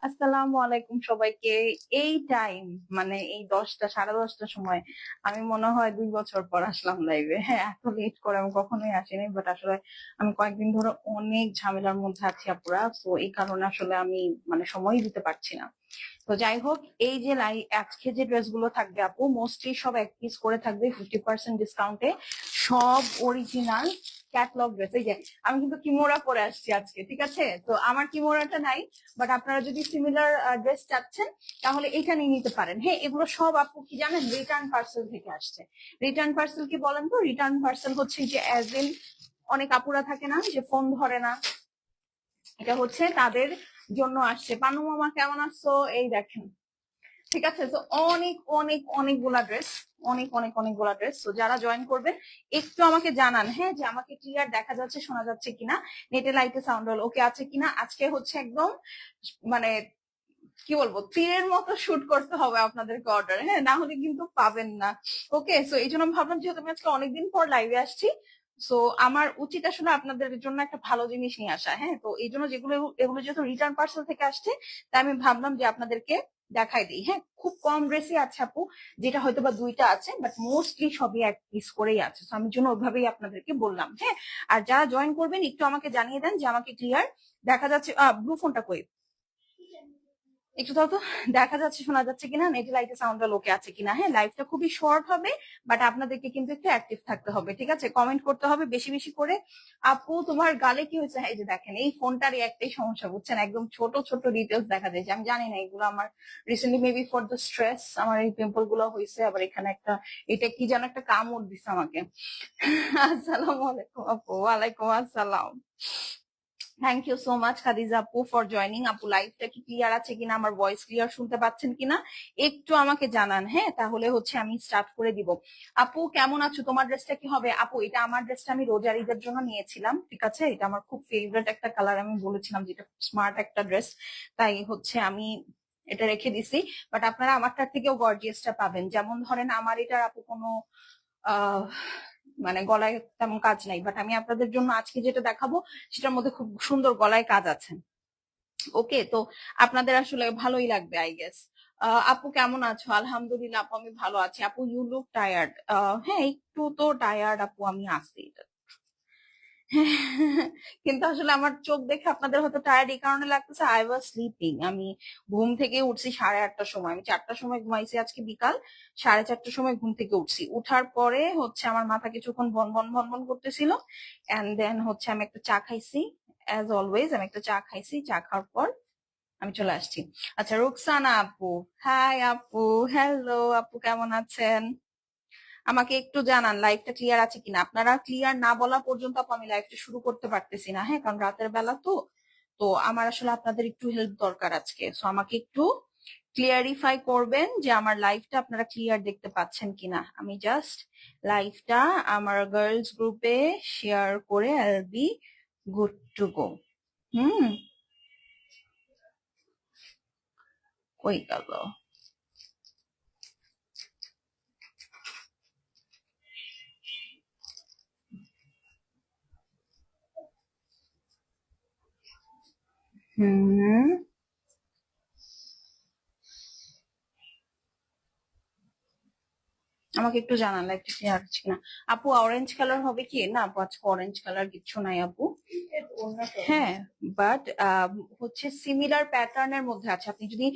আসসালামু আলাইকুম সবাইকে। এই টাইম মানে এই 10টা 10:30টার সময় আমি মনে হয় 2 বছর পর আসলাম লাইভে। হ্যাঁ, এত লেট করে আমি কখনোই আসিনি, বাট আসলে আমি কয়েকদিন ধরে অনেক ঝামেলার মধ্যে আছি আপুরা, তো এই কারণে আসলে আমি মানে সময় দিতে পারছি না। তো যাই হোক, এই যে আজকে যে ড্রেস গুলো থাকবে আপু, মোস্টলি সব এক পিস করে থাকবে 50% ডিসকাউন্টে। সব অরিজিনাল ক্যাটলগ ড্রেস। এই যে আমি কিন্তু কিমোরা পরে আসছি আজকে, ঠিক আছে? তো আমার কিমোরাটা নাই, বাট আপনারা যদি সিমিলার ড্রেস চাচ্ছেন তাহলে এখানেই নিতে পারেন। হ্যাঁ, এগুলো সব আপু কি জানেন, রিটার্ন পার্সেল থেকে আসছে। রিটার্ন পার্সেল কি বলেন তো? রিটার্ন পার্সেল হচ্ছে যে অ্যাজ ইন অনেক আপুরা থাকে না যে ফোন ধরে না, এটা হচ্ছে তাদের জন্য আসছে। পানু মামা কেমন আছো? এই দেখেন, ঠিক আছে? তো অনেক অনেক অনেকগুলা ড্রেস, অনেকগুলা ড্রেস। তো যারা জয়েন করবেন একটু আমাকে জানান, হ্যাঁ, যে আমাকে ক্লিয়ার দেখা যাচ্ছে, শোনা যাচ্ছে কিনা, নেটে লাইটে সাউন্ড হল ওকে আছে কিনা। আজকে হচ্ছে একদম মানে কি বলবো, তীরের মতো শুট করতে হবে আপনাদেরকে অর্ডার, হ্যাঁ, না হলে কিন্তু পাবেন না। ওকে, সো এই জন্য ভাবলাম যেহেতু আমি আজকে অনেকদিন পর লাইভে আসছি, সো আমার উচিত আসলে আপনাদের জন্য একটা ভালো জিনিস নিয়ে আসা। হ্যাঁ, তো এই জন্য এগুলো যেহেতু রিটার্ন পার্সেল থেকে আসছে, তাই আমি ভাবলাম যে আপনাদেরকে দেখাই দিই। হ্যাঁ, খুব কম ড্রেসই আছে আপু, যেটা হয়তো বা দুইটা আছে, বাট মোস্টলি সবই এক পিস করেই আছে। তো আমি জন্য ওইভাবেই আপনাদেরকে বললাম। হ্যাঁ, আর যারা জয়েন করবেন একটু আমাকে জানিয়ে দেন যে আমাকে ক্লিয়ার দেখা যাচ্ছে। ব্লু ফোনটা কই, একটু দাও তো, দেখা যাচ্ছে শোনা যাচ্ছে কিনা, নেটে লাইটে সাউন্ডটা লোকে আছে কিনা। হ্যাঁ, লাইভটা খুবই শর্ট হবে, বাট আপনাদেরকে কিন্তু একটু অ্যাক্টিভ থাকতে হবে, ঠিক আছে? কমেন্ট করতে হবে বেশি বেশি করে। আপু তোমার গালে কি হয়েছে? এই যে দেখেন, এই ফোনটারই একটাই সমস্যা, বুঝছেন, একদম ছোট ছোট ডিটেলস দেখা যায়। যে আমি জানি না, এগুলো আমার recently maybe for the stress আমার এই পিম্পল গুলো হয়েছে। আবার এখানে একটা, এটা কি যেন একটা কামড় দিছে আমাকে। আসসালামু আলাইকুম আপু। ওয়ালাইকুম আসসালাম। Thank you so much Khadija আপু ফর জয়নিং। আপু লাইভটা কি ক্লিয়ার আছে কিনা, আমার ভয়েস ক্লিয়ার শুনতে পাচ্ছেন কিনা একটু আমাকে জানান। হ্যাঁ, তাহলে হচ্ছে আমি স্টার্ট করে দিব। আপু কেমন আছো? তোমার ড্রেসটা কি হবে? আপু এটা আমার ড্রেসটা আমি রোজার ঈদের জন্য নিয়েছিলাম, ঠিক আছে? এটা আমার খুব ফেভারিট একটা কালার, আমি বলেছিলাম যেটা স্মার্ট একটা ড্রেস, তাই হচ্ছে আমি এটা রেখে দিছি। বাট আপনারা আমারটার থেকেও গর্জিয়াসটা পাবেন। যেমন ধরেন আমার এটার আপু কোনো আহ মানে গলায় তেমন কাজ নাই, বাট আমি আপনাদের জন্য আজকে যেটা দেখাবো সেটার মধ্যে খুব সুন্দর গলায় কাজ আছে। ওকে, তো আপনাদের আসলে ভালোই লাগবে আই গেস। আপু কেমন আছো? আলহামদুলিল্লাহ আপু, আমি ভালো আছি। আপু ইউ লুক টায়ার্ড। হ্যাঁ, একটু তো টায়ার্ড আপু, আমি আছি। কিন্তু আসলে আমার চোখ দেখে আপনাদের হয়তো টায়ার্ড এই কারণে লাগতেছে, আই ওয়াজ স্লিপিং। আমি ঘুম থেকে উঠছি 8:30টার সময়, আমি 4টার সময় ঘুমাইছি আজকে বিকাল 4:30টার সময় ঘুম থেকে উঠছি। উঠার পরে হচ্ছে আমার মাথা কিছুক্ষণ ভন ভন ভন ভন করতেছিল, এন্ড দেন হচ্ছে আমি একটা চা খাইছি। অ্যাজ অলওয়েজ আমি একটা চা খাইছি, চা খাওয়ার পর আমি চলে আসছি। আচ্ছা, রুকসানা আপু, হাই আপু। হ্যালো আপু, কেমন আছেন? আমাকে একটু জানান লাইভটা ক্লিয়ার আছে কিনা। আপনারা ক্লিয়ার না বলা পর্যন্ত আপু আমি লাইভটা শুরু করতে পারতেছি না। হ্যাঁ, কারণ রাতের বেলা তো, তো আমার আসলে আপনাদের একটু হেল্প দরকার আজকে। সো আমাকে একটু ক্লিয়ারিফাই করবেন যে আমার লাইভটা আপনারা ক্লিয়ার দেখতে পাচ্ছেন কিনা। আমি জাস্ট লাইভটা আমার গার্লস গ্রুপে শেয়ার করে I will be good to go. হুম, কই গেল? হুম, আমাকে একটু জানান লাইভটা ক্লিয়ার আছে কিনা। আপু অরেঞ্জ কালার হবে কি? না আপু, আজকে অরেঞ্জ কালার কিচ্ছু নাই আপু। হ্যাঁ, বাট হচ্ছে সিমিলার প্যাটার্নের মধ্যে আছে। আপনি যদি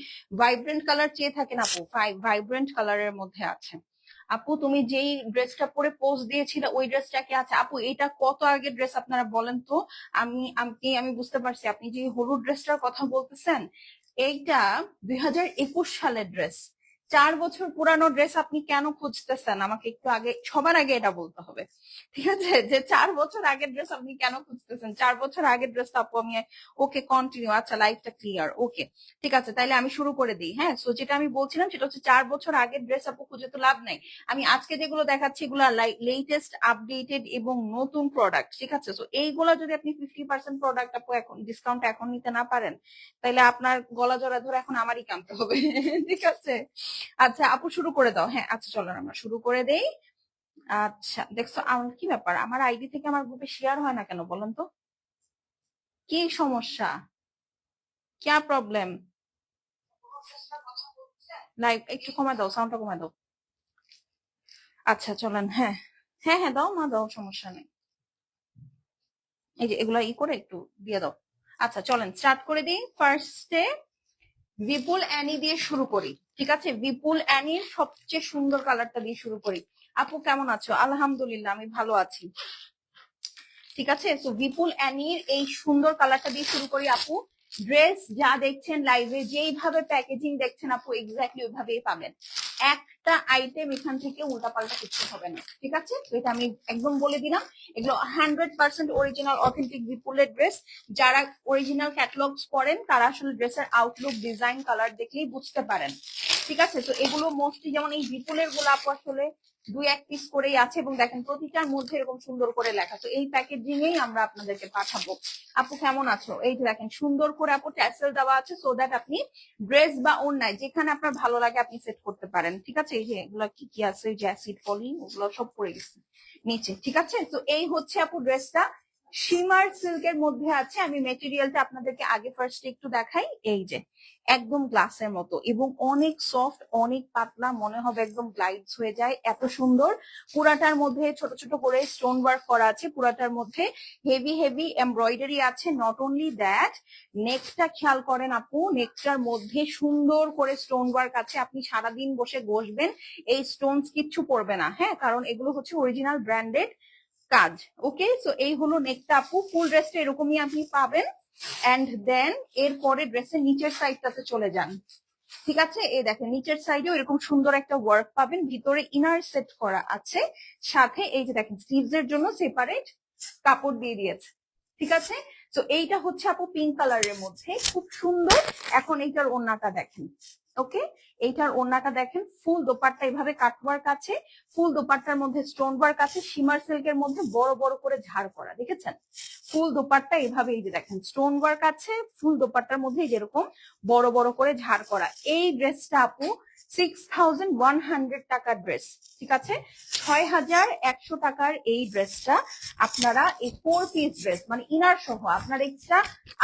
ভাইব্রেন্ট কালার চেয়ে থাকেন আপু, ভাইব্রেন্ট কালারের মধ্যে আছে। আপু তুমি যেই ড্রেসটা পরে পোজ দিয়েছিলে ওই ড্রেসটা কি আছে? আপু এটা কত আগের ড্রেস আপনারা বলেন তো। আমি বুঝতে পারছি আপনি যে হলুদ ড্রেসটার কথা বলতেছেন, এইটা 2021 সালের ড্রেস। 4 বছর পুরানো ড্রেস আপনি কেন খুঁজতেছেন? আমাকে একটু আগে, সবার আগে এটা বলতে হবে, ঠিক আছে? যে 4 বছর আগের ড্রেস আপনি কেন খুঁজতেছেন? 4 বছর আগের ড্রেস আপু আমি, ওকে কন্টিনিউ। আচ্ছা, লাইফটা ক্লিয়ার, ওকে, ঠিক আছে, তাইলে আমি শুরু করে দিই। হ্যাঁ, সো যেটা আমি বলছিলাম সেটা হচ্ছে 4 বছর আগের ড্রেস আপু খুঁজে তো লাভ নাই। আমি আজকে যেগুলো দেখাচ্ছি এগুলো লেটেস্ট আপডেটেড এবং নতুন প্রোডাক্ট, ঠিক আছে? সো এইগুলো যদি আপনি 50% প্রোডাক্ট আপু এখন ডিসকাউন্ট এখন নিতে না পারেন, তাইলে আপনার গলা জড়া ধরে এখন আমারই কামতে হবে। ঠিক আছে? আচ্ছা আপু শুরু করে দাও। হ্যাঁ, আচ্ছা চলো আমরা শুরু করে দেই। আচ্ছা, দেখছো আমার কি ব্যাপার, আমার আইডি থেকে আমার গ্রুপে শেয়ার হয় না কেন বলেন তো? কি সমস্যা? क्या प्रॉब्लम? লাইভ একটু কমায় দাও, সাউন্ডটা কমায় দাও। আচ্ছা চলেন, হ্যাঁ হ্যাঁ হ্যাঁ দাও না, দাও, সমস্যা নেই। এই যে এগুলা করে একটু দিয়ে দাও। আচ্ছা চলেন স্টার্ট করে দিই। ফার্স্টে বিপুল অ্যানি দিয়ে শুরু করি, ঠিক আছে? বিপুল অ্যানির সবচেয়ে সুন্দর কালারটা দিয়ে শুরু করি। আপু কেমন আছো? আলহামদুলিল্লাহ আমি ভালো আছি। ঠিক আছে, তো বিপুল অ্যানির এই সুন্দর কালারটা দিয়ে শুরু করি আপু। ড্রেস যা দেখছেন লাইভে, যেইভাবে প্যাকেজিং দেখছেন আপু এক্স্যাক্টলি ওইভাবেই পাবেন। একটা আইটেম এখান থেকে উল্টাপাল্টা করতে হবে না, ঠিক আছে? তো এটা আমি একদম বলে দিলাম, এগুলো 100% অরিজিনাল অথেন্টিক বিপুলের ড্রেস। যারা অরিজিনাল ক্যাটালগস পড়েন তারা আসলে ড্রেসের আউটলুক, ডিজাইন, কালার দেখলেই বুঝতে পারেন, ঠিক আছে? তো এগুলো মোস্টলি যেমন এই বিপুলের গুলো আপু আসলে 2-1 পিস করেই আছে, এবং দেখেন প্রতিটার মধ্যে এরকম সুন্দর করে লেখা। তো এই প্যাকেজিং এই আমরা আপনাদেরকে পাঠাবো। আপু কেমন আছো? এই যে দেখেন সুন্দর করে আপু ট্যাসেল দেওয়া আছে, সো দ্যাট আপনি ড্রেস বা ওড়নায় যেখানে আপনার ভালো লাগে আপনি সেট করতে পারেন, ঠিক আছে? এই যে এগুলো কি কি আছে, জ্যাসিড পলি, ওগুলো সব পড়ে গেছে নিচে, ঠিক আছে? তো এই হচ্ছে আপু ড্রেসটা, শিমার সিল্কের মধ্যে আছে। আমি মেটেরিয়ালটা আপনাদেরকে আগে ফার্স্টে একটু দেখাই। এই যে একদম গ্লাসের মতো এবং অনেক সফট, অনেক পাতলা, মনে হবে একদম গ্লাইডস হয়ে যায়, এত সুন্দর। পুরাটার মধ্যে ছোট ছোট করে স্টোন ওয়ার্ক করা আছে, পুরাটার মধ্যে হেভি হেভি এমব্রয়ডারি আছে। নট অনলি দ্যাট, নেকটা খেয়াল করেন আপু, নেকটার মধ্যে সুন্দর করে স্টোন ওয়ার্ক আছে। আপনি সারাদিন বসে ঘষবেন, এই স্টোনস কিচ্ছু পড়বে না, হ্যাঁ, কারণ এগুলো হচ্ছে অরিজিনাল ব্র্যান্ডেড কাজ। ওকে, সো এই হলো নেকটা আপু। ফুল ড্রেসটা এরকমই আপনি পাবেন। এন্ড দেন এরপরে ড্রেসের নিচের সাইডটাতে চলে যান, ঠিক আছে? এই দেখেন নিচের সাইডেও এরকম সুন্দর একটা ওয়ার্ক পাবেন, ভিতরে ইনার সেট করা আছে, সাথে এই যে দেখেন স্লিভস এর জন্য সেপারেট কাপড় দিয়ে দিয়েছে, ঠিক আছে? তো এইটা হচ্ছে আপু পিঙ্ক কালারের মধ্যে, খুব সুন্দর। এখন এইটার ওড়নাটা দেখেন। ওকে, এইটার ওড়নাটা দেখেন, ফুল দোপাট্টা এভাবে কাটওয়ার্ক আছে, ফুল দোপাট্টার মধ্যে স্টোন ওয়ার্ক আছে, শিমার সিল্কের মধ্যে বড় বড় করে ঝাড় করা, দেখেছেন? ফুল দোপাট্টা এভাবে এই যে দেখেন স্টোন ওয়ার্ক আছে, ফুল দোপাট্টার মধ্যে যেরকম বড় বড় করে ঝাড় করা। এই ড্রেসটা আপু 6100 টাকার ড্রেস, ঠিক আছে? 6100 টাকার এই ড্রেসটা আপনারা এই 4 পিস ড্রেস মানে ইনার সহ আপনার এক্সট্রা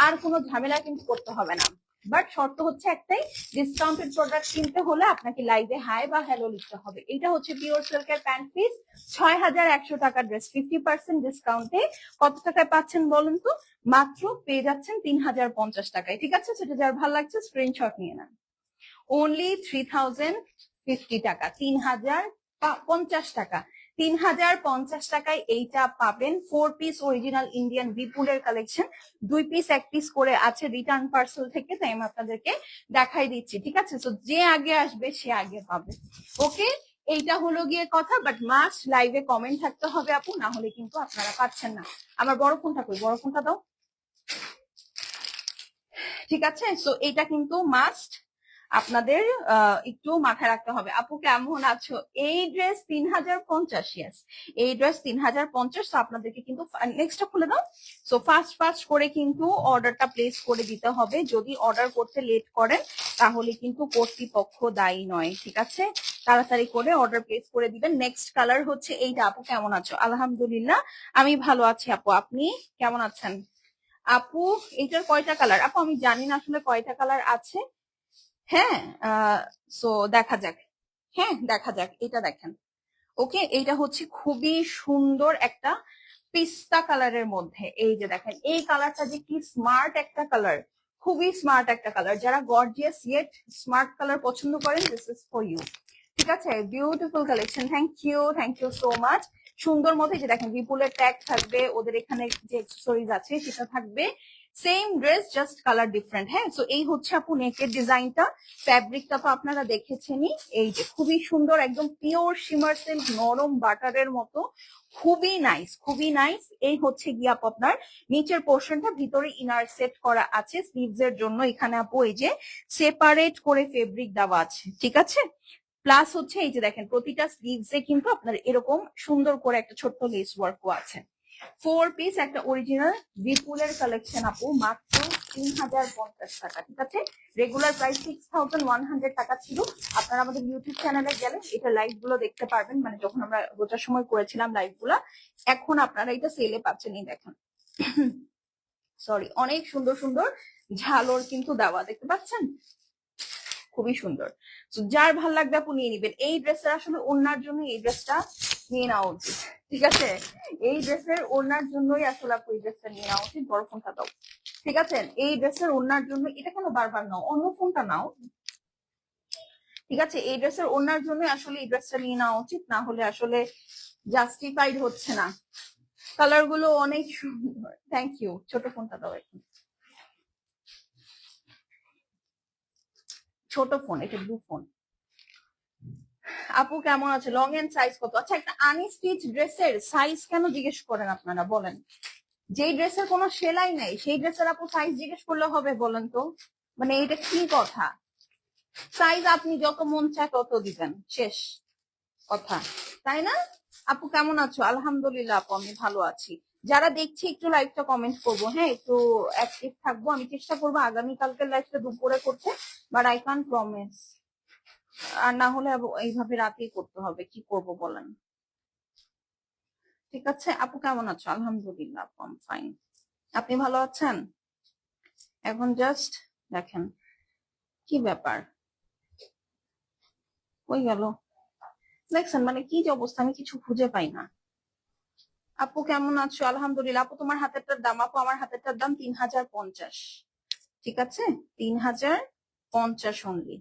আর কোনো ঝামেলা কিন্তু করতে হবে না। বাট শর্ত হচ্ছে একটাই, ডিসকাউন্টেড প্রোডাক্ট কিনতে হলে আপনাকে লাইভে হাই বা হ্যালো লিখতে হবে। এটা হচ্ছে পিওর সিল্কের প্যান্ট পিস, 6100 টাকার ড্রেস, 50% ডিসকাউন্টে কত টাকায় পাচ্ছেন বলেন তো? মাত্র পেয়ে যাচ্ছেন 3050 টাকায়, ঠিক আছে? সেটা যার ভালো লাগছে স্ক্রিনশট নিয়ে নেন। অনলি 3050 টাকা, 3050 টাকা, 3050 টাকায় এইটা পাবেন। 4 পিস অরিজিনাল ইন্ডিয়ান বিপুলের কালেকশন, 2 পিস 1 পিস করে আছে রিটার্ন পার্সেল থেকে, তাই আমি আপনাদেরকে দেখাই দিচ্ছি, ঠিক আছে? তো যে আগে আসবে সে আগে পাবে। ওকে, এইটা হলো গিয়ে কথা, বাট মাস্ট লাইভে কমেন্ট থাকতে হবে আপু, না হলে কিন্তু আপনারা পাচ্ছেন না। আমার বড় ফোনটা কই, বড় ফোনটা দাও, ঠিক আছে? সো এটা কিন্তু মাস্ট আপনাদের একটু মাথায় রাখতে হবে। আপু কেমন আছো? এই ড্রেস 3050, ইয়েস এই ড্রেস 3050। তো আপনাদেরকে কিন্তু নেক্সটটা খুলে দাও। সো ফাস্ট ফাস্ট করে কিন্তু অর্ডারটা প্লেস করে দিতে হবে। যদি অর্ডার করতে লেট করেন তাহলে কিন্তু কর্তৃপক্ষ দায়ী নয়, ঠিক আছে? তাড়াতাড়ি করে অর্ডার প্লেস করে দিবেন। নেক্সট কালার হচ্ছে এইটা। আপু কেমন আছো? আলহামদুলিল্লাহ আমি ভালো আছি আপু, আপনি কেমন আছেন? আপু এটার কয়টা কালার? আপু আমি জানি না আসলে কয়টা কালার আছে, হ্যাঁ, সো দেখা যাক। হ্যাঁ দেখা যাক, এটা দেখেন। ওকে, এইটা হচ্ছে খুবই সুন্দর একটা পিস্তা কালারের মধ্যে। এই যে দেখেন এই কালারটা যে কি স্মার্ট একটা কালার, খুবই স্মার্ট একটা কালার। যারা গর্জিয়াস ইয়েট স্মার্ট কালার পছন্দ করেন, দিস ইজ ফর ইউ, ঠিক আছে? Beautiful collection, thank you so much. সুন্দর মধ্যে যে দেখেন বিপুলের ট্যাগ থাকবে, ওদের এখানে যে অ্যাক্সেসরিজ আছে সেটা থাকবে, same dress just colour different. হ্যাঁ, সো এই হচ্ছে আপু নেকের ডিজাইনটা। ফ্যাব্রিকটা তো আপনারা দেখেছেনই, এই যে খুবই সুন্দর, একদম পিওর শিমার সিল্ক, নরম বাটারের মতো, খুবই নাইস, খুবই নাইস। এই হচ্ছে গিয়ে আপু আপনার নিচের পোর্শনটা, ভিতরে ইনার সেট করা আছে স্লিভস এর জন্য। এখানে আপু এই যে সেপারেট করে ফেব্রিক দেওয়া আছে, ঠিক আছে? প্লাস হচ্ছে এই যে দেখেন প্রতিটা স্লিভস এ কিন্তু আপনার এরকম সুন্দর করে একটা ছোট্ট লেস ওয়ার্কও আছে। 4 পিস একটা অরিজিনাল বিপুলের কালেকশন আপু, মাত্র 3050 টাকা, ঠিক আছে? রেগুলার প্রাইস 6100 টাকা ছিল। আপনারা আমাদের ইউটিউব চ্যানেলে গেলে এটা লাইভ গুলো দেখতে পারবেন, মানে যখন আমরা গোটার সময় করেছিলাম লাইভ গুলা। এখন আপনারা এটা সেলে পাচ্ছেন, এই দেখেন সরি, অনেক সুন্দর সুন্দর ঝালর কিন্তু দেওয়া, দেখতে পাচ্ছেন? খুবই সুন্দর। তো যার ভাল লাগবে আপু নিয়ে নিবেন। এই ড্রেসের আসলে ওড়নার জন্য এই ড্রেসটা নিয়ে নেওয়া উচিত, ঠিক আছে? এই ড্রেসের ওড়নার জন্যই আসলে আপু এই ড্রেসটা নিয়ে নেওয়া উচিত। বড় ফোনটা দাও, ঠিক আছে? এই ড্রেসের ওড়নার জন্য এটা কেন বারবার নাও, অন্য ফোনটা নাও, ঠিক আছে? এই ড্রেসের ওড়নার জন্য আসলে এই ড্রেসটা নিয়ে নেওয়া উচিত, না হলে আসলে জাস্টিফাইড হচ্ছে না। কালার গুলো অনেক সুন্দর। Thank you. ছোট ফোনটা দাও এখন, ছোট ফোন, এটা ব্লু ফোন। আপু কেমন আছে? লং এন্ড সাইজ কত? আচ্ছা, একটা আনস্টিচ ড্রেসের সাইজ কেন জিজ্ঞেস করেন আপনারা বলেন? যেই ড্রেসের কোনো সেলাই নাই সেই ড্রেসের আপু সাইজ জিজ্ঞেস করলে হবে বলেন তো? মানে এটা কি কথা? সাইজ আপনি যত মন চায় তত দিবেন, শেষ কথা, তাই না? আপু কেমন আছো? আলহামদুলিল্লাহ আপু, আমি ভালো আছি। যারা দেখছি একটু লাইভটা কমেন্ট করবো, হ্যাঁ, একটু অ্যাক্টিভ থাকবো। আমি চেষ্টা করবো আগামী কালকের লাইভটা দুপুরে করতে, বাট আই কান্ট প্রমিস। আর না হলে এইভাবে রাতেই করতে হবে, কি করব বলেন? ঠিক আছে আপু, কেমন আছো? আলহামদুলিল্লাহ আপু, আমি ফাইন। আপনি ভালো আছেন? এখন জাস্ট দেখেন কি ব্যাপার, কই গেল? দেখছেন মানে কি যে অবস্থা, আমি কিছু খুঁজে পাই না। আপু কেমন আছো? আলহামদুলিল্লাহ। আপু তোমার হাতেরটার দাম? আপু আমার হাতেরটার দাম 3050, ঠিক আছে? 3050 অনলি,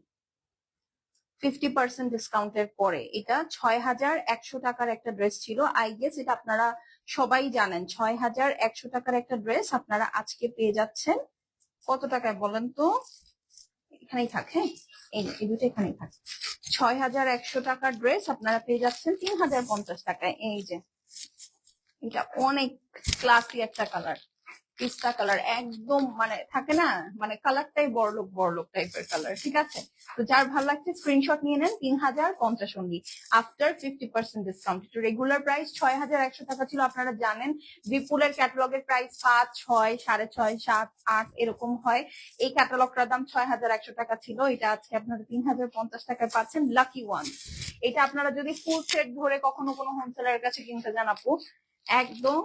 50% ডিসকাউন্টের পরে। এটা 6100 টাকার একটা ড্রেস ছিল, আই গেস এটা আপনারা সবাই জানেন। 6100 টাকার একটা ড্রেস আপনারা আজকে পেয়ে যাচ্ছেন কত টাকায় বলেন তো? এখানেই থাক, হ্যাঁ, এই দুটো এখানেই থাক। 6100 টাকার ড্রেস আপনারা পেয়ে যাচ্ছেন 3050 টাকায়। এই যে এটা অনেক ক্লাসি একটা কালার, পিস্তা কালার, একদম মানে থাকে না, মানে কালারটাই বড়লোক বড়লোক টাইপের কালার, ঠিক আছে? তো যার ভালো লাগছে স্ক্রিনশট নিয়ে নেন। 3050 অনলি আফটার 50% ডিসকাউন্ট। তো রেগুলার প্রাইস 6100 টাকা ছিল, আপনারা জানেন। বিপুলের ক্যাটালগের প্রাইস 5, 6, 6.5, 7, 8 এরকম হয়। এই ক্যাটালগটার দাম 6100 টাকা ছিল, এটা আজকে আপনারা 3050 টাকায় পাচ্ছেন। Lucky one. এটা আপনারা যদি ফুল সেট ধরে কখনো কোনো হোলসেলারের কাছে কিনতে যান আপু, একদম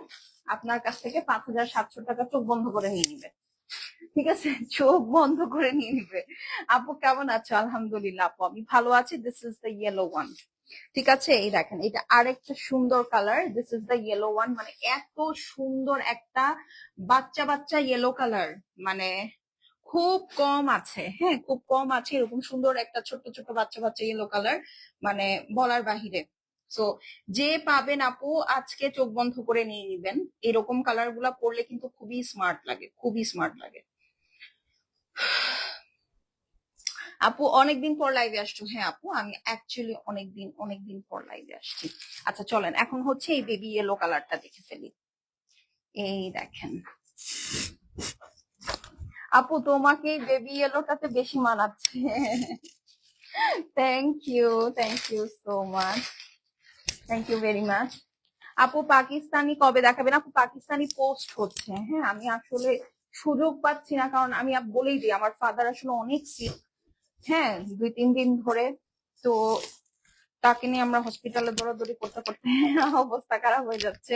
আপনার কাছ থেকে 5700 টাকা চোখ বন্ধ করে নিয়ে নিবে, ঠিক আছে? চোখ বন্ধ করে নিয়ে নিবে। আপু কেমন আছো? আলহামদুলিল্লাহ আপু, আমি ভালো আছি। This is the yellow one, ঠিক আছে? এই দেখেন এটা আরেকটা সুন্দর colour. This is the yellow one, মানে এত সুন্দর একটা বাচ্চা বাচ্চা ইয়েলো কালার, মানে খুব কম আছে, হ্যাঁ, খুব কম আছে এরকম সুন্দর একটা ছোট্ট ছোট্ট বাচ্চা বাচ্চা ইয়েলো কালার, মানে বলার বাহিরে। সো যে পাবেন আপু আজকে চোখ বন্ধ করে নিয়ে নিবেন। এরকম কালার গুলা পরলে কিন্তু খুবই স্মার্ট লাগে, খুবই স্মার্ট লাগে। আপু অনেকদিন পর লাইভে আসছো? হ্যাঁ আপু, আমি অ্যাকচুয়ালি অনেকদিন পর লাইভে আসছি। আচ্ছা চলেন এখন হচ্ছে এই বেবি ইয়েলো কালারটা দেখে ফেলি। এই দেখেন আপু, তোমাকে বেবি ইয়েলোটাতে বেশি মানাচ্ছে। Thank you so much, thank you very much. আপু পাকিস্তানি কবে দেখাবেন? আপু পাকিস্তানি পোস্ট হচ্ছে, হ্যাঁ, আমি আসলে সুযোগ পাচ্ছি না, কারণ আমি বলেই দিই আমার ফাদার আসলে অনেক সিক, হ্যাঁ, 2-3 দিন ধরে। তো তাকে নিয়ে আমরা হসপিটালে দৌড়াদৌড়ি করতে করতে অবস্থা খারাপ হয়ে যাচ্ছে।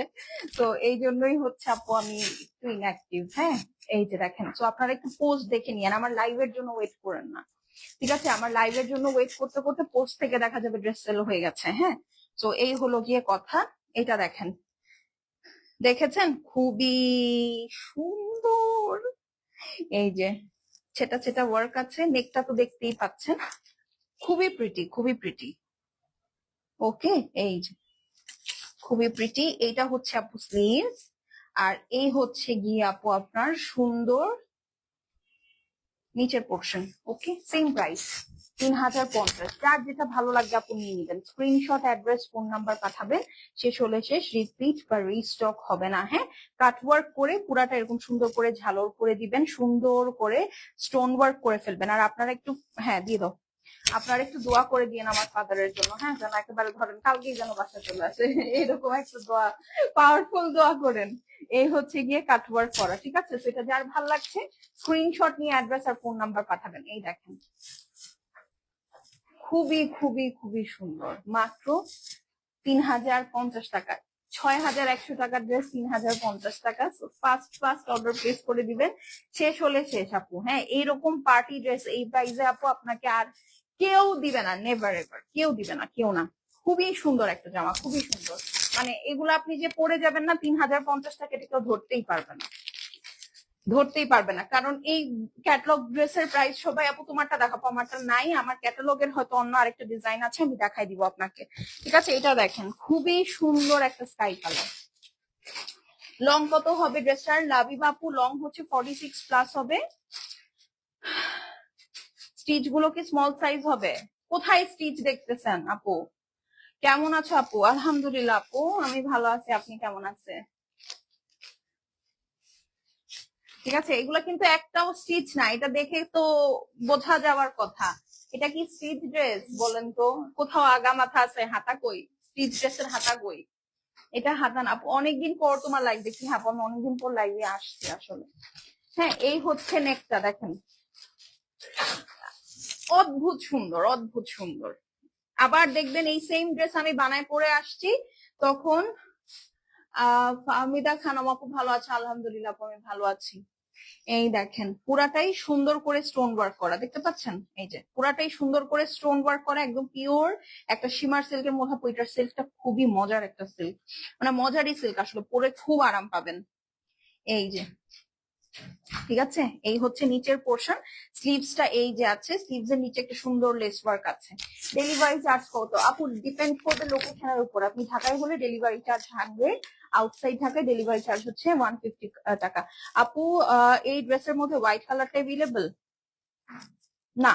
তো এই জন্যই হচ্ছে আপু আমি একটু ইনঅ্যাক্টিভ। হ্যাঁ, এই যে দেখেন, তো আপনারা একটু পোস্ট দেখে নিয়েন, আমার লাইভের জন্য ওয়েট করেন না, ঠিক আছে? আমার লাইভের জন্য ওয়েট করতে করতে পোস্ট থেকে দেখা যাবে ড্রেস সেল হয়ে গেছে। হ্যাঁ, তো এই হলো গিয়ে কথা। এটা দেখেন, দেখেছেন? খুবই সুন্দর। এই যে ছেটা ছেটা ওয়ার্ক আছে, নেকটা তো দেখতেই পাচ্ছেন, খুবই প্রিটি, খুবই প্রিটি। ওকে, এই যে খুবই প্রিটি। এইটা হচ্ছে আপু স্লিভস, আর এই হচ্ছে গিয়ে আপু আপনার সুন্দর নিচের পোর্শন। ওকে, সেম প্রাইস 3050। যার যেটা ভালো লাগবে আপু নিয়ে নিবেন। স্ক্রিনশট, অ্যাড্রেস, ফোন নাম্বার পাঠাবেন, শেষ হলে শেষ, রিপিট বা রিস্টক হবে না। হ্যাঁ, কাটওয়ার্ক করে পুরাটা এরকম সুন্দর করে ঝালর করে দিবেন, সুন্দর করে স্টোন ওয়ার্ক করে ফেলবেন। আর আপনারা একটু, হ্যাঁ দিয়ে দাও, আপনারা একটু দোয়া করে দিন আমার ফাদারের জন্য, হ্যাঁ, যেন একেবারে ধরেন কালকেই যেন বাসা চলে আসে, এরকম একটা দোয়া, পাওয়ারফুল দোয়া করেন। এই হচ্ছে গিয়ে কাটওয়ার্ক করা, ঠিক আছে? সেটা যার ভাল লাগছে স্ক্রিনশট নিয়ে অ্যাড্রেস আর ফোন নাম্বার পাঠাবেন। এই দেখেন খুবই খুবই খুবই সুন্দর, মাত্র 3050 টাকায়। 6100 টাকার ড্রেস 3050 টাকা। ফার্স্ট ফার্স্ট অর্ডার প্লেস করে দিবেন, শেষ হলে শেষ আপু। হ্যাঁ, এইরকম পার্টি ড্রেস এই প্রাইসে আপু আপনাকে আর কেউ দিবে না, নেভার এভার কেউ দিবে না, কেউ না। খুবই সুন্দর একটা জামা, খুবই সুন্দর। মানে এগুলো আপনি যে পরে যাবেন না 3050 টাকা, এটা কেউ ধরতেই পারবে না, ধরতেই পারবে না। কারণ এই ক্যাটালগ ড্রেসের প্রাইস সবাই, আপু তোমারটা দেখাবো, আমারটা নাই, আমার ক্যাটালগের হয়তো অন্য আরেকটা ডিজাইন আছে, আমি দেখাই দিব আপনাকে। ঠিক আছে, এটা দেখেন খুবই সুন্দর একটা স্কাই কালার। লং কত হবে ড্রেসটার লাবিব আপু? লং হচ্ছে 46 প্লাস হবে। স্টিচ গুলো কি স্মল সাইজ হবে? কোথায় স্টিচ দেখতেছেন আপু? কেমন আছো আপু? আলহামদুলিল্লাহ আপু, আমি ভালো আছি, আপনি কেমন আছেন? ঠিক আছে, এগুলা কিন্তু একটাও স্টিচ না, এটা দেখে তো বোঝা যাওয়ার কথা। এটা কি স্টিচ ড্রেস বলেন তো? কোথাও আগা মাথা আছে? হাতা কই? স্টিচ ড্রেসের হাতা কই? এটা হাতা না আপু। অনেকদিন পর তোমার লাইভ দেখি। হ্যাঁ, আমি অনেকদিন পর লাইভে আসছি আসলে। হ্যাঁ, এই হচ্ছে নেকটা, দেখেন অদ্ভুত সুন্দর, অদ্ভুত সুন্দর। আবার দেখবেন এই সেম ড্রেস আমি বানায় পরে আসছি, তখন ফাহমিদা খানম আপু ভালো আছে? আলহামদুলিল্লাহ আপু, আমি ভালো আছি। এই দেখেন পুরাটাই সুন্দর করে স্টোন ওয়ার্ক করা, দেখতে পাচ্ছেন? এই যে পুরাটাই সুন্দর করে স্টোন ওয়ার্ক করা, একদম পিওর একটা শিমার সিল্কের মধ্যে। ওইটার সিল্কটা খুবই মজার একটা সিল্ক, মানে মজারই সিল্ক, আসলে পরে খুব আরাম পাবেন। এই যে, ঠিক আছে, এই হচ্ছে নিচের পোর্শন। স্লিভসটা এই যে আছে, স্লিভস এর নিচে একটা সুন্দর লেস ওয়ার্ক আছে। ডেলিভারি চার্জ কত আপু? ডিপেন্ড করবে লোকেশনের উপর। আপনি ঢাকায় হলে ডেলিভারি চার্জ 100, আউটসাইড ঢাকায় ডেলিভারি চার্জ হচ্ছে 150 টাকা। আপু এই ড্রেসের মধ্যে হোয়াইট কালারটা এভেলেবল? না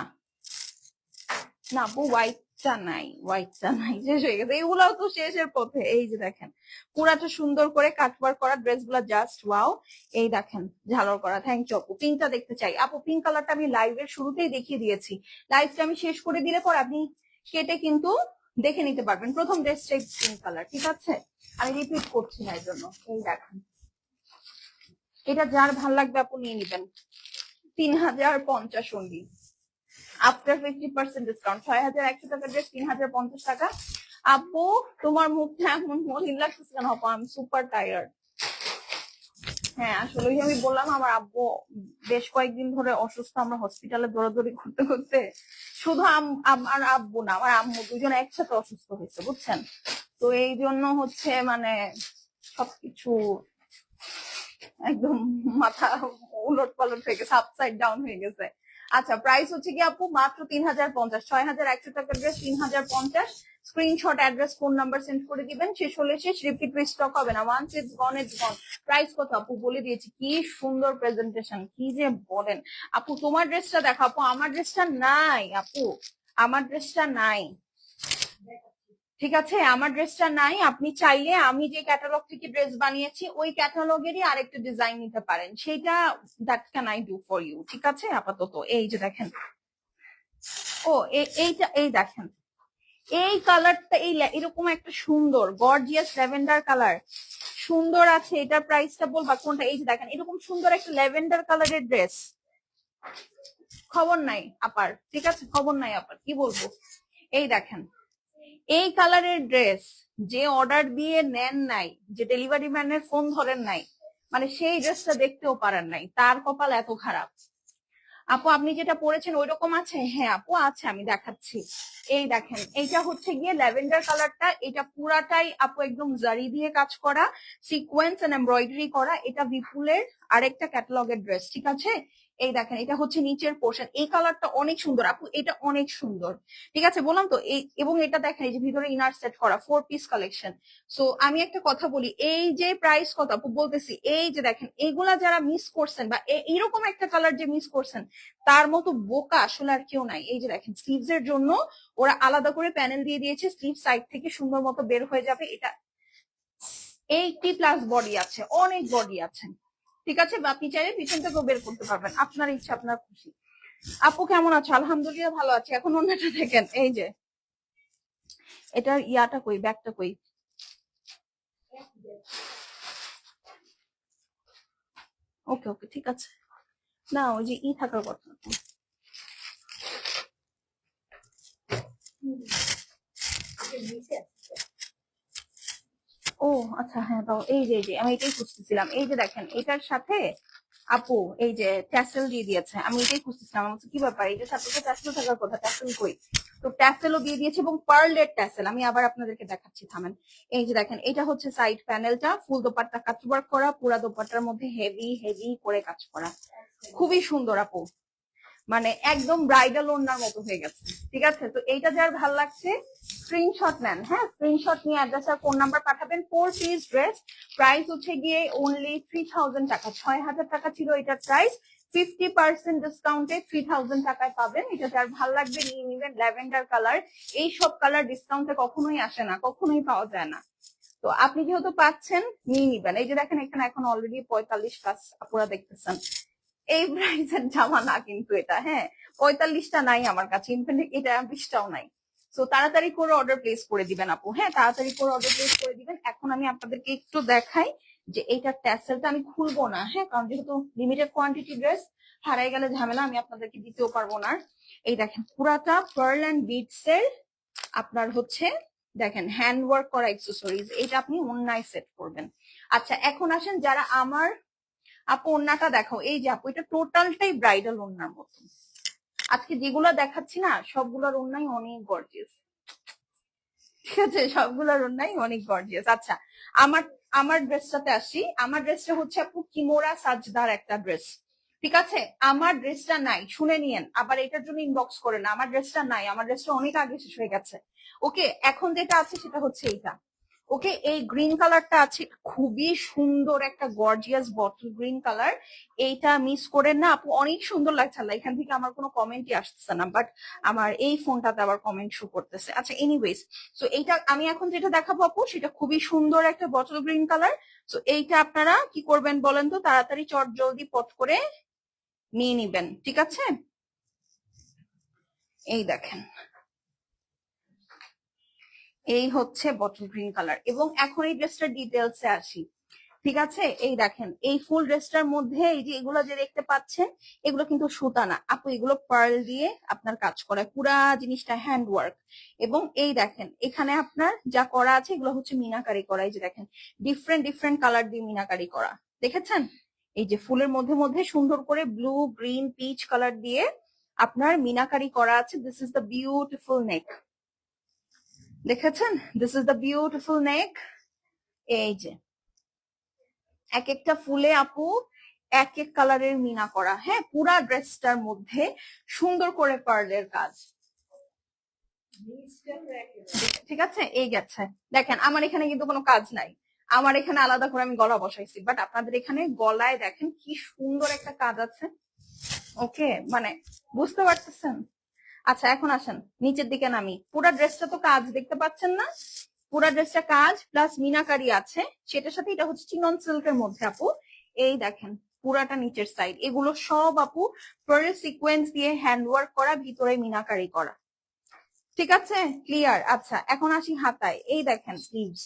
না আপু, হোয়াইটটা নাই, হোয়াইটটা নাই, শেষ হয়ে গেছে। এগুলাও তো শেষের পথে। এই যে দেখেন পুরাটা সুন্দর করে কাটওয়ার্ক করা ড্রেস গুলা, জাস্ট ওয়াও। এই দেখেন ঝালর করা। থ্যাংক ইউ আপু। পিঙ্কটা দেখতে চাই আপু। পিঙ্ক কালারটা আমি লাইভের শুরুতেই দেখিয়ে দিয়েছি। লাইভটা আমি শেষ করে দিলে পর আপনি কেটে কিন্তু দেখে নিতে পারবেন। প্রথম ড্রেসটাই পিঙ্ক কালার, ঠিক আছে, আমি রিপিট করছি না এর জন্য। এই দেখেন, এটা যার ভাল লাগবে আপু নিয়ে নিবেন। 3050 অনলি, আফটার 50% ডিসকাউন্ট। 6100 টাকা ড্রেস 3050 টাকা। আপু তোমার মুখটা এমন মলিন লাগতেছে কেন আপু? আমি সুপার টায়ার্ড। হ্যাঁ, আসলে ওই আমি বললাম, আমার আব্বু বেশ কয়েকদিন ধরে অসুস্থ। আমরা হসপিটালে দৌড়াদৌড়ি করতে করতে, শুধু আমার আব্বু না, আমার আম্মু দুজন একসাথে অসুস্থ হয়েছে, বুঝছেন? তো এই জন্য হচ্ছে মানে সবকিছু একদম মাথা উলট পালট হয়ে গেছে, আপসাইড ডাউন হয়ে গেছে। আচ্ছা, প্রাইস হচ্ছে কি আপু? মাত্র 3050। 6100 টাকার dress 3050। Screenshot, address, phone number send করে দিবেন। শেষ হলে শেষ, রিপিট রিস্টক হবে না। Once it's gone it's gone. Price কত আপু? বলে দিয়েছি। কি সুন্দর প্রেজেন্টেশন, কি যে বলেন আপু। তোমার ড্রেসটা দেখো আপু, আমার ড্রেসটা নাই আপু, আমার ড্রেসটা নাই। ঠিক আছে, আমার ড্রেসটা নাই। আপনি চাইলে আমি যে ক্যাটালগ থেকে ড্রেস বানিয়েছি ওই ক্যাটালগেরই আরেকটা ডিজাইন নিতে পারেন, সেটা that can I do for you. ঠিক আছে, আপাতত এই যে দেখেন, ও এইটা, এই দেখেন এই কালারটা, এই এরকম একটা সুন্দর গর্জিয়াস ল্যাভেন্ডার কালার সুন্দর আছে। এটার প্রাইসটা বলবা কোনটা? এই যে দেখেন এরকম সুন্দর একটা ল্যাভেন্ডার কালারের ড্রেস, খবর নাই আপার, ঠিক আছে, খবর নাই আপার, কি বলবো। এই দেখেন এই কালারের ড্রেস, যে অর্ডার দিয়ে নেন নাই, যে ডেলিভারি ম্যানের ফোন ধরেন নাই, মানে সেই ড্রেসটা দেখতেও পারেন নাই, তার কপাল এত খারাপ। আপু আপনি যেটা পরেছেন ওই রকম আছে? হ্যাঁ আপু আছে, আমি দেখাচ্ছি। এই দেখেন, এইটা হচ্ছে গিয়ে ল্যাভেন্ডার কালারটা। এটা পুরাটাই আপু একদম জারি দিয়ে কাজ করা, সিকোয়েন্স এন্ড এমব্রয়ডারি করা। এটা বিপুলের আরেকটা ক্যাটালগের ড্রেস, ঠিক আছে। এই দেখেন এটা হচ্ছে নিচের পোর্শন। এই কালারটা অনেক সুন্দর আপু, এটা অনেক সুন্দর, ঠিক আছে, বললাম তো। এই এবং এটা দেখেন, এই যে ভিতরে ইনার সেট করা 4 পিস কালেকশন। সো আমি একটা কথা বলি, এই যে প্রাইস কত আপু বলতেছি, এই যে দেখেন এগুলা যারা মিস করছেন, বা এইরকম একটা কালার যে মিস করছেন, তার মতো বোকা আসলে আর কেউ নাই। এই যে দেখেন স্লিভস এর জন্য ওরা আলাদা করে প্যানেল দিয়ে দিয়েছে, স্লিভ সাইড থেকে সুন্দর মতো বের হয়ে যাবে। এটা 80+ বডি আছে, অনেক বডি আছে, ঠিক আছে। বা আপনি চাইলে পিছন থেকেও বের করতে পারবেন, আপনার ইচ্ছা, আপনার খুশি। আপু কেমন আছো? আলহামদুলিল্লাহ ভালো আছি। এখন অন্যটা দেখেন, এই যে এটার ইয়াটা কই, ব্যাগটা কই? ওকে ওকে, ঠিক আছে। না, ওই যে থাকার কথা। ও আচ্ছা হ্যাঁ দাও, এই যে আমি এটাই খুঁজতেছিলাম। এই যে দেখেন এটার সাথে আপু এই যে ট্যাসেল দিয়ে দিয়েছে, আমি এটাই খুঁজতেছিলাম। আমি বলছি, কি ব্যাপার, এটার সাথে তো ট্যাসেল থাকার কথা, ট্যাসেল কই? তো ট্যাসেলও দিয়ে দিয়েছে এবং পার্লের ট্যাসেল। আমি আবার আপনাদেরকে দেখাচ্ছি, থামেন। এই যে দেখেন এটা হচ্ছে সাইড প্যানেলটা, ফুল দোপাট্টা কাজ ওয়ার্ক করা, পুরা দোপাট্টার মধ্যে হেভি হেভি করে কাজ করা, খুবই সুন্দর আপু, মানে একদম ব্রাইডাল ওড়নার মতো হয়ে গেছে। ঠিক আছে, তো এইটা যার ভাল লাগছে স্ক্রিনশট নেন, হ্যাঁ স্ক্রিনশট নিয়ে অ্যাড্রেস আর ফোন নাম্বার পাঠাবেন। 4 পিস ড্রেস, প্রাইস হচ্ছে গিয়ে অনলি 3000 টাকা। 6000 টাকা ছিল এটার প্রাইস, 50% ডিসকাউন্টে 3000 টাকায় পাবেন। এটা যার ভাল লাগবে নিয়ে নিবেন। ল্যাভেন্ডার কালার, এই সব কালার ডিসকাউন্টে কখনোই আসে না, কখনোই পাওয়া যায় না। তো আপনি যেহেতু পাচ্ছেন নিয়ে নিবেন। এই যে দেখেন এখানে এখন অলরেডি 45+ আপনারা দেখতেছেন। এই প্রাইসের জামা না কিন্তু এটা, হ্যাঁ 45টা নাই আমার কাছে, ইনফ্যাক্ট এটা 20টাও নাই। তো তাড়াতাড়ি করে অর্ডার প্লেস করে দিবেন আপু, হ্যাঁ তাড়াতাড়ি করে অর্ডার প্লেস করে দিবেন। এখন আমি আপনাদেরকে একটু দেখাই যে এইটার ট্যাসেলটা আমি খুলবো না, হ্যাঁ কারণ যেহেতু লিমিটেড কোয়ান্টিটি ড্রেস, হারাই গেলে ঝামেলা, আমি আপনাদেরকে দিতেও পারবো না। এই দেখেন পুরাটা পার্ল এন্ড বিটস এর আপনার হচ্ছে দেখেন হ্যান্ড ওয়ার্ক করা অ্যাক্সেসরিজ, এটা আপনি অন্যায় সেট করবেন। আচ্ছা এখন আসেন যারা আমার আপু ওড়নাটা দেখো, এই যে আপু এটা টোটালটাই ব্রাইডাল ওড়নার মতো। আজকে যেগুলো দেখাচ্ছি না সবগুলোর ওড়নাই অনেক গর্জিয়াস, ঠিক আছে সবগুলোর ওড়নাই অনেক গর্জিয়াস। আচ্ছা আমার আমার ড্রেসটাতে আসি। আমার ড্রেসটা হচ্ছে আপু কিমোরা সাজদার একটা ড্রেস, ঠিক আছে। আমার ড্রেসটা নাই, শুনে নিয়েন, আবার এটার জন্য ইনবক্স করে না। আমার ড্রেসটা নাই, আমার ড্রেসটা অনেক আগে শেষ হয়ে গেছে। ওকে এখন যেটা আছে সেটা হচ্ছে এইটা। ওকে এই গ্রিন কালারটা আছে, খুবই সুন্দর একটা গর্জিয়াস বটল গ্রিন কালার। এইটা মিস করেন না আপু, অনেক সুন্দর লাগছে। আল্লাহ, এখান থেকে আমার কোনো কমেন্টই আসতেছে না, বাট আমার এই ফোনটাতে আবার কমেন্ট শো করতেছে। আচ্ছা এনিওয়েজ, তো এইটা আমি এখন যেটা দেখাবো আপু সেটা খুবই সুন্দর একটা বটল গ্রিন কালার। তো এইটা আপনারা কি করবেন বলেন তো, তাড়াতাড়ি চট জলদি পট করে নিয়ে নিবেন, ঠিক আছে। এই দেখেন এই হচ্ছে বটল গ্রিন কালার। এবং এখন এই ড্রেসটার ডিটেলসে আসি, ঠিক আছে। এই দেখেন এই ফুল ড্রেসটার মধ্যে এই যে এগুলো যে দেখতে পাচ্ছেন, এগুলো কিন্তু সুতা না আপু, এগুলো পার্ল দিয়ে আপনার কাজ করা, পুরা জিনিসটা হ্যান্ড ওয়ার্ক। এবং এই দেখেন এখানে আপনার যা করা আছে এগুলো হচ্ছে মিনাকারি করা। এই যে দেখেন ডিফারেন্ট ডিফারেন্ট কালার দিয়ে মিনাকারি করা, দেখেছেন। এই যে ফুলের মধ্যে মধ্যে সুন্দর করে ব্লু গ্রিন পিচ কালার দিয়ে আপনার মিনাকারি করা আছে। দিস ইজ দ্য বিউটিফুল নেক, দেখেছেন, দিস ইজ দ্য বিউটিফুল নেক। এই যে এক একটা ফুলে আপু এক এক কালারের মিনা করা, হ্যাঁ পুরা ড্রেসটার মধ্যে সুন্দর করে পার্লের কাজ, ঠিক আছে। এই গেছে দেখেন আমার এখানে কিন্তু কোনো কাজ নাই, আমার এখানে আলাদা করে আমি গলা বসাইছি, বাট আপনাদের এখানে গলায় দেখেন কি সুন্দর একটা কাজ আছে। ওকে মানে বুঝতে পারতেছেন। আচ্ছা এখন আসেন নিচের দিকে নামি, পুরা ড্রেসটা তো কাজ দেখতে পাচ্ছেন না, পুরা ড্রেসটা কাজ প্লাস মিনাকারি আছে। সেটার সাথে এটা হচ্ছে চিনন সিল্কের মধ্যে আপু। এই দেখেন পুরাটা নিচের সাইড, এগুলো সব আপু পার্ল সিকোয়েন্স দিয়ে হ্যান্ড ওয়ার্ক করা, ভিতরে মিনাকারি করা, ঠিক আছে ক্লিয়ার। আচ্ছা এখন আসি হাতায়। এই দেখেন স্লিভস,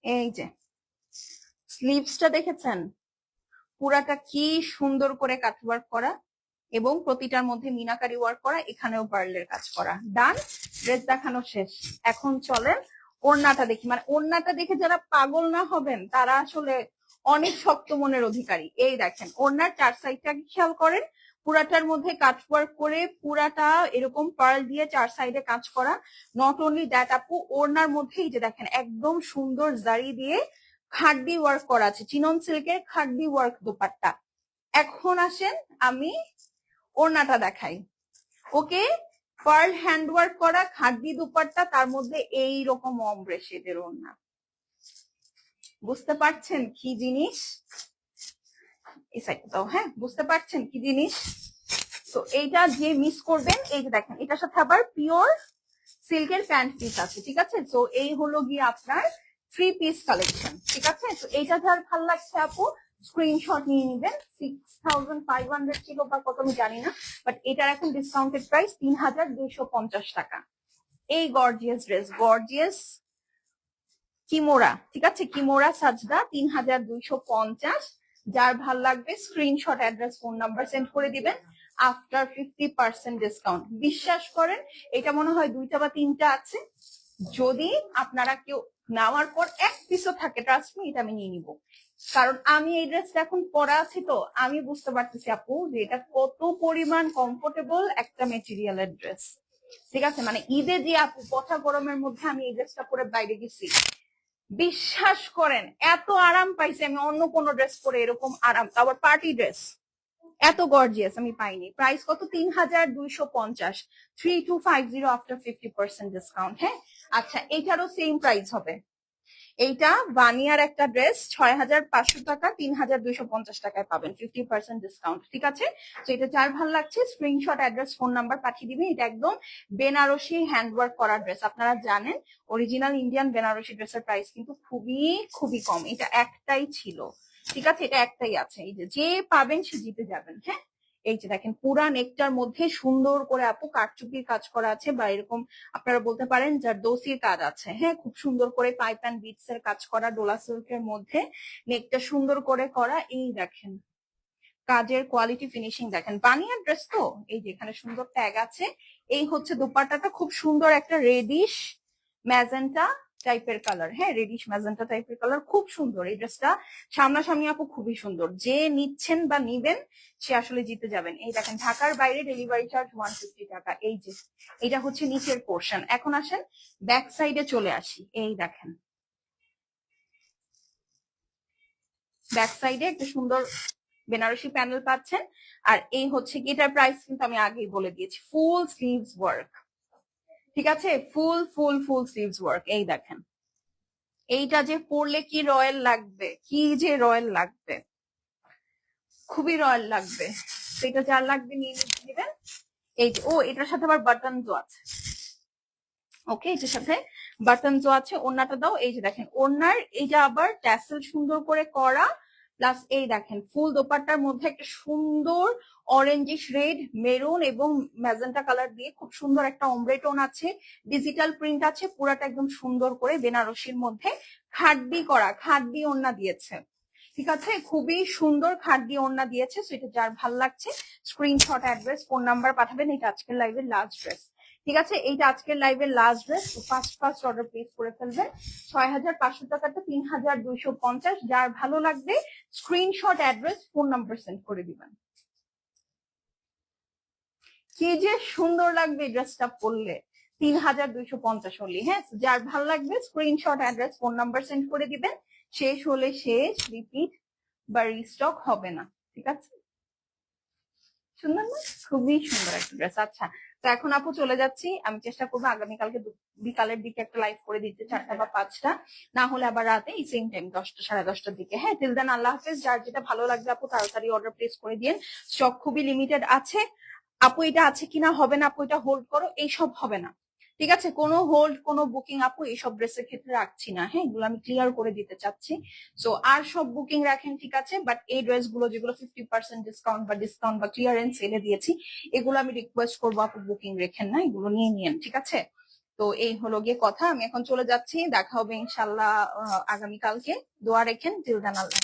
এই যে স্লিভসটা দেখেছেন, পুরাটা কি সুন্দর করে কাট ওয়ার্ক করা এবং প্রতিটার মধ্যে মিনাকারি ওয়ার্ক করা, এখানেও পার্লের কাজ করা। ডান, ড্রেস দেখানো শেষ। এখন চলেন ওড়নাটা দেখি, মানে ওড়নাটা দেখে যারা পাগল না হবেন তারা আসলে অনেক শক্ত মনের অধিকারী। এই দেখেন ওড়নার চার সাইডটা খেয়াল করেন, পুরাটার মধ্যে কাজ ওয়ার্ক করে, পুরাটা এরকম পার্ল দিয়ে চার সাইডে কাজ করা। নট অনলি দ্যাট আপু, ওড়নার মধ্যে এই যে দেখেন একদম সুন্দর জারি দিয়ে খাড্ডি ওয়ার্ক করা আছে, চিনন সিল্কের খাড্ডি ওয়ার্ক দোপাট্টা। এখন আসেন আমি ওড়নাটা দেখাই। ওকে পার্ল হ্যান্ড ওয়ার্ক করা খাড্ডি দুপাট্টা, তার মধ্যে এই রকম অমব্রে শেডের ওড়না, বুঝতে পারছেন কি জিনিস? এই সাইডটাও হ্যাঁ বুঝতে পারছেন কি জিনিস। তো এইটা যে মিস করবেন, এই যে দেখেন এটার সাথে আবার পিওর সিল্কের প্যান্ট পিস আছে, ঠিক আছে। তো এই হলো গিয়ে আপনার 3 পিস কালেকশন, ঠিক আছে। তো এইটা যার ভালো লাগছে আপু স্ক্রিনশট নিয়ে নিবেন। 6500 ছিল বা কত আমি জানি না, বাট এটার এখন ডিসকাউন্টেড প্রাইস 3250 টাকা। এই গর্জিয়াস ড্রেস, গর্জিয়াস কিমোরা, ঠিক আছে, কিমোরা সাজদা 3250। যার ভাল লাগবে screenshot address phone number send করে দিবেন। After 50% discount. বিশ্বাস করেন এটা মনে হয় 2টা বা 3টা আছে, যদি আপনারা কেউ নেওয়ার পর এক পিসও থাকে ট্রাস্ট মি এটা আমি নিয়ে নিব, কারণ আমি এই ড্রেসটা এখন পরা আছি তো আমি বুঝতে পারতেছি আপু যে এটা কত পরিমাণ কমফোর্টেবল একটা মেটেরিয়ালের ড্রেস। ঠিক আছে, মানে ঈদে যে আপু পচা গরমের মধ্যে আমি এই ড্রেসটা পরে বাইরে গেছি, বিশ্বাস করেন এত আরাম পাইছি আমি অন্য কোনো ড্রেস পরে এরকম আরাম, আবার পার্টি ড্রেস এত গর্জিয়াস আমি পাইনি। প্রাইস কত? 3250, 3250 আফটার 50% ডিসকাউন্ট। হ্যাঁ আচ্ছা, এইটারও সেম প্রাইস হবে। এইটা বানিয়ার একটা ড্রেস 6500 টাকা, 3250 টাকায় পাবেন 50% ডিসকাউন্ট। ঠিক আছে, তো এটা যার ভালো লাগছে স্ক্রিনশট, অ্যাড্রেস, ফোন নাম্বার পাঠিয়ে দিবেন। এটা একদম বেনারসি হ্যান্ডওয়ার্ক করা ড্রেস। আপনারা জানেন অরিজিনাল ইন্ডিয়ান বেনারসি ড্রেসের প্রাইস কিন্তু খুবই খুবই কম। এটা একটাই ছিল, ঠিক আছে, এটা একটাই আছে। এই যে পাবেন সে জিতে যাবেন। হ্যাঁ, এই যে দেখেন পুরা নেকটার মধ্যে সুন্দর করে আপু কারচুপির কাজ করা আছে, বা এরকম আপনারা বলতে পারেন জারদৌসির কাজ আছে। হ্যাঁ, খুব সুন্দর করে পাইপ অ্যান্ড বিটস এর কাজ করা, ডোলা সিল্কের মধ্যে নেকটা সুন্দর করে করা। এই দেখেন কাজের কোয়ালিটি, ফিনিশিং দেখেন। বানিয়ার ড্রেস তো, এই যে এখানে সুন্দর ট্যাগ আছে। এই হচ্ছে দোপাট্টাটা, খুব সুন্দর একটা রেডিশ ম্যাজেন্টা টাইপের কালার। হ্যাঁ, রেডিশ ম্যাজেন্টা টাইপের কালার, খুব সুন্দর এই ড্রেসটা। সামনাসামনি আপু খুবই সুন্দর, যে নিচ্ছেন বা নিবেন সে আসলে জিতে যাবেন। এই দেখেন ঢাকার বাইরে ডেলিভারি চার্জ 150 টাকা। এই যে এটা হচ্ছে নিচের পোর্শন। এখন আসেন ব্যাক সাইডে চলে আসি। এই দেখেন ব্যাক সাইডে একটা সুন্দর বেনারসি প্যানেল পাচ্ছেন। আর এই হচ্ছে কি, এটার প্রাইস কিন্তু আমি আগেই বলে দিয়েছি, ফুল স্লিভস ওয়ার্ক। ঠিক আছে, ফুল ফুল ফুল স্লিভস ওয়ার্ক। এই দেখেন এইটা যে পরলে কি রয়্যাল লাগবে, কি যে রয়্যাল লাগবে, খুবই রয়্যাল লাগবে। এটা যার লাগবে নিয়ে নেবেন। এই যে এটার সাথে আবার বাটনও আছে। ওকে, এটার সাথে বাটনও আছে। ওড়নাটা দাও। এই যে দেখেন ওড়নার এইটা আবার ট্যাসেল সুন্দর করে করা, প্লাস এই দেখেন ফুল দোপাট্টার মধ্যে একটা সুন্দর অরেঞ্জিশ রেড, মেরুন এবং ম্যাজেন্টা কালার দিয়ে খুব সুন্দর একটা অমব্রে টোন আছে, ডিজিটাল প্রিন্ট আছে, পুরাটা একদম সুন্দর করে বেনারসির মধ্যে খাড্ডি করা, খাড্ডি ওড়না দিয়েছে। ঠিক আছে, খুবই সুন্দর খাড্ডি ওড়না দিয়েছে। সো এটা যার ভাল লাগছে স্ক্রিনশট, অ্যাড্রেস, ফোন নাম্বার পাঠাবেন। এটা আজকের লাইভের লাস্ট ড্রেস। ঠিক আছে, এইটা আজকের লাইভের last dress. First order place করে ফেলবেন। 6500 টাকাটা 3250। যার ভালো লাগবে screenshot, address, phone number send করে দিবেন। কি যে সুন্দর লাগবে ড্রেসটা পরলে। 3250 হলি। হ্যাঁ, যার ভালো লাগবে screenshot, address, phone number send করে দিবেন। শেষ হলে শেষ, রিপিট বা রিস্টক হবে না। ঠিক আছে, সুন্দর না? খুবই সুন্দর একটা ড্রেস। আচ্ছা, তো এখন আপু চলে যাচ্ছি। আমি চেষ্টা করবো আগামীকালকে বিকালের দিকে একটা লাইভ করে দিতে, 4টা বা 5টা, না হলে আবার রাতে এই সেম টাইম 10টা, 10:30টার দিকে। হ্যাঁ, টিল দেন আল্লাহ হাফেজ। যার যেটা ভালো লাগবে আপু তাড়াতাড়ি অর্ডার প্লেস করে দিন। স্টক খুবই লিমিটেড আছে। আপু এটা আছে কিনা, হবে না আপু এটা হোল্ড করো, এইসব হবে না। ঠিক আছে, কোনো হোল্ড, কোনো বুকিং আপু এইসব ড্রেসের ক্ষেত্রে রাখছি না। হ্যাঁ, এগুলো আমি ক্লিয়ার করে দিতে চাচ্ছি। সো আর সব বুকিং রাখেন, ঠিক আছে, বাট এই ড্রেস গুলো যেগুলো 50% ডিসকাউন্ট বা ক্লিয়ারেন্স সেলে দিয়েছি, এগুলো আমি রিকোয়েস্ট করবো আপু বুকিং রেখেন না, এগুলো নিয়ে নিয়েন। ঠিক আছে, তো এই হলো গিয়ে কথা। আমি এখন চলে যাচ্ছি, দেখা হবে ইনশাল্লাহ আগামীকালকে। দোয়া রেখেন। টিল দেন আল্লাহ।